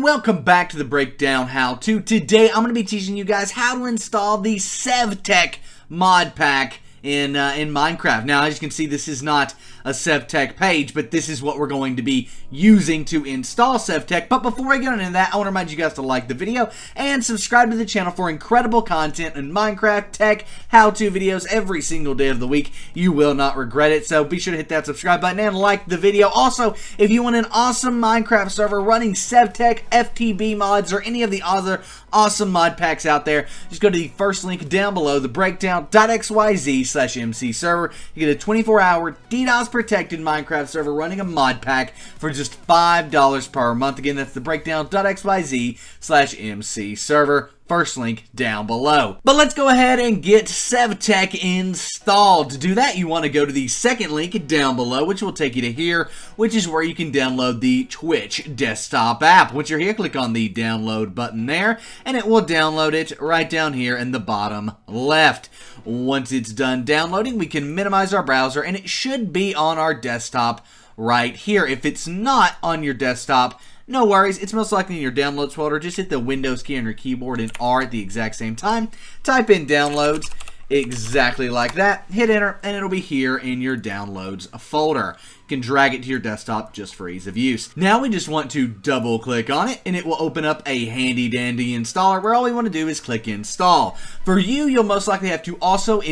welcome back to the Breakdown How-To. Today, I'm going to be teaching you guys how to install the SevTech mod pack in Minecraft. Now, as you can see, this is not a SevTech page, but this is what we're going to be using to install SevTech. But before I get into that, I want to remind you guys to like the video and subscribe to the channel for incredible content in Minecraft, tech, how-to videos every single day of the week. You will not regret it, so be sure to hit that subscribe button and like the video. Also, if you want an awesome Minecraft server running SevTech, FTB mods, or any of the other awesome mod packs out there, just go to the first link down below, the breakdown.xyz/MC server. You get a 24-hour DDoS protected Minecraft server running a mod pack for just $5 per month. Again, that's the breakdown.xyz/MC server. First link down below. But let's go ahead and get SevTech installed. To do that, you want to go to the second link down below, which will take you to here, which is where you can download the Twitch desktop app. Once you're here, click on the download button there, and it will download it right down here in the bottom left. Once it's done downloading, we can minimize our browser, and it should be on our desktop right here. If it's not on your desktop, no worries, it's most likely in your downloads folder. Just hit the Windows key on your keyboard and R at the exact same time. Type in downloads exactly like that. Hit enter and it'll be here in your downloads folder. You can drag it to your desktop just for ease of use. Now we just want to double click on it and it will open up a handy dandy installer where all we want to do is click install. For you, you'll most likely have to also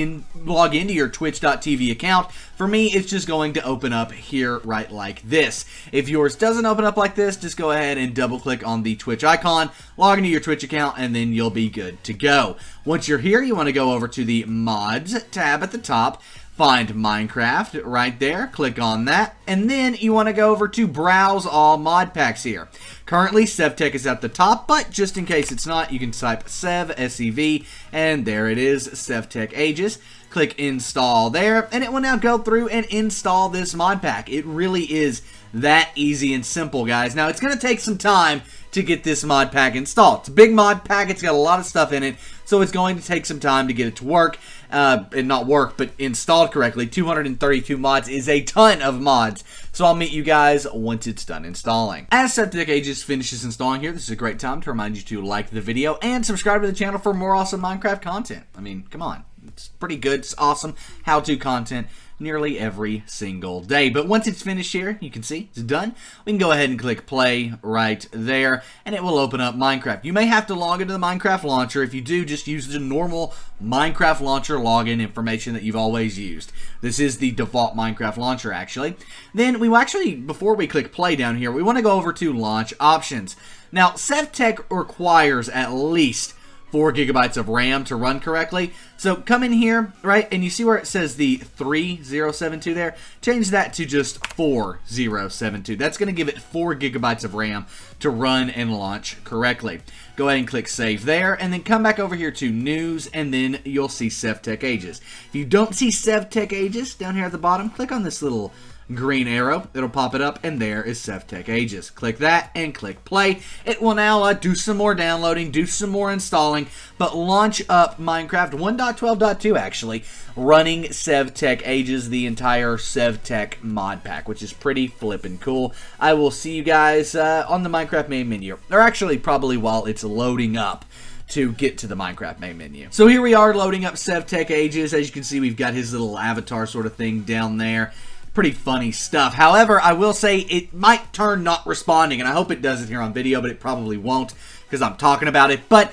log into your twitch.tv account. For me, it's just going to open up here right like this. If yours doesn't open up like this, just go ahead and double click on the Twitch icon, log into your Twitch account, and then you'll be good to go. Once you're here, you want to go over to the mods tab at the top. Find Minecraft right there, click on that, and then you want to go over to browse all mod packs here. Currently, SevTech is at the top, but just in case it's not, you can type Sev, S-E-V, and there it is, SevTech Ages. Click install there, and it will now go through and install this mod pack. It really is that easy and simple, guys. Now, it's going to take some time to get this mod pack installed. It's a big mod pack, it's got a lot of stuff in it, so it's going to take some time to get it to work, and not work, but installed correctly. 232 mods is a ton of mods, so I'll meet you guys once it's done installing. As SevTech Ages finishes installing here, this is a great time to remind you to like the video and subscribe to the channel for more awesome Minecraft content. I mean, come on. It's pretty good, it's awesome how-to content nearly every single day. But once it's finished here, you can see it's done. We can go ahead and click play right there, and it will open up Minecraft. You may have to log into the Minecraft launcher. If you do, just use the normal Minecraft launcher login information that you've always used. This is the default Minecraft launcher, actually. Then we will actually, before we click play down here, we want to go over to launch options. Now, SevTech requires at least 4 gigabytes of RAM to run correctly. So come in here, right, and you see where it says the 3072 there? Change that to just 4072. That's going to give it 4 gigabytes of RAM to run and launch correctly. Go ahead and click save there, and then come back over here to news, and then you'll see SevTech Ages. If you don't see SevTech Ages down here at the bottom, click on this little green arrow. It'll pop it up, and there is SevTech Ages. Click that and click play. It will now do some more downloading, do some more installing, but launch up Minecraft 1.12.2 actually, running SevTech Ages, the entire SevTech mod pack, which is pretty flippin' cool. I will see you guys on the Minecraft main menu, or actually probably while it's loading up to get to the Minecraft main menu. So here we are loading up SevTech Ages. As you can see, we've got his little avatar sort of thing down there. Pretty funny stuff. However, I will say it might turn not responding, and I hope it does it here on video, but it probably won't because I'm talking about it. But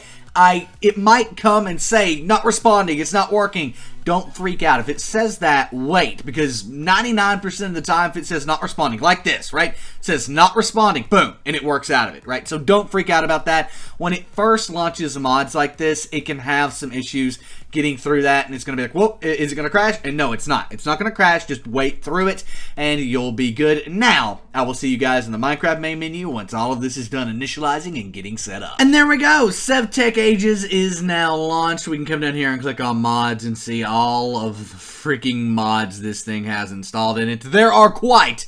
it might come and say, not responding, it's not working. Don't freak out. If it says that, wait, because 99% of the time, if it says not responding, like this, right? It says not responding, boom, and it works out of it, right? So don't freak out about that. When it first launches mods like this, it can have some issues getting through that, and it's going to be like, whoa, is it going to crash? And no, it's not. It's not going to crash. Just wait through it, and you'll be good. Now, I will see you guys in the Minecraft main menu once all of this is done initializing and getting set up. And there we go. SevTech Ages is now launched. We can come down here and click on mods and see all of the freaking mods this thing has installed in it. There are quite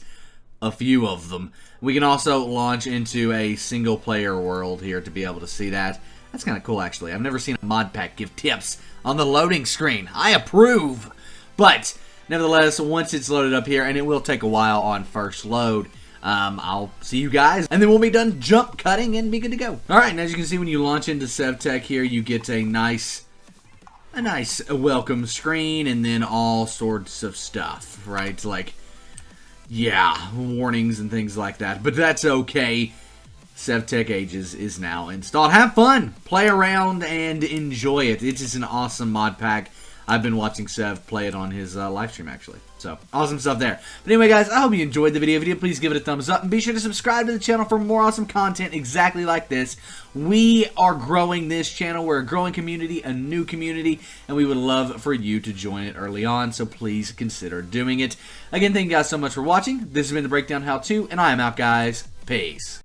a few of them. We can also launch into a single player world here to be able to see that. That's kind of cool, actually. I've never seen a mod pack give tips on the loading screen. I approve. But nevertheless, once it's loaded up here, and it will take a while on first load, I'll see you guys, and then we'll be done jump cutting and be good to go. Alright, and as you can see, when you launch into SevTech here, you get a nice welcome screen, and then all sorts of stuff, right? Like, yeah, warnings and things like that, but that's okay. SevTech Ages is now installed. Have fun, play around, and enjoy it. It is an awesome mod pack. I've been watching Sev play it on his live stream, actually. So, awesome stuff there. But anyway, guys, I hope you enjoyed the video. If you did, please give it a thumbs up. And be sure to subscribe to the channel for more awesome content exactly like this. We are growing this channel. We're a growing community, a new community. And we would love for you to join it early on. So, please consider doing it. Again, thank you guys so much for watching. This has been the Breakdown How To. And I am out, guys. Peace.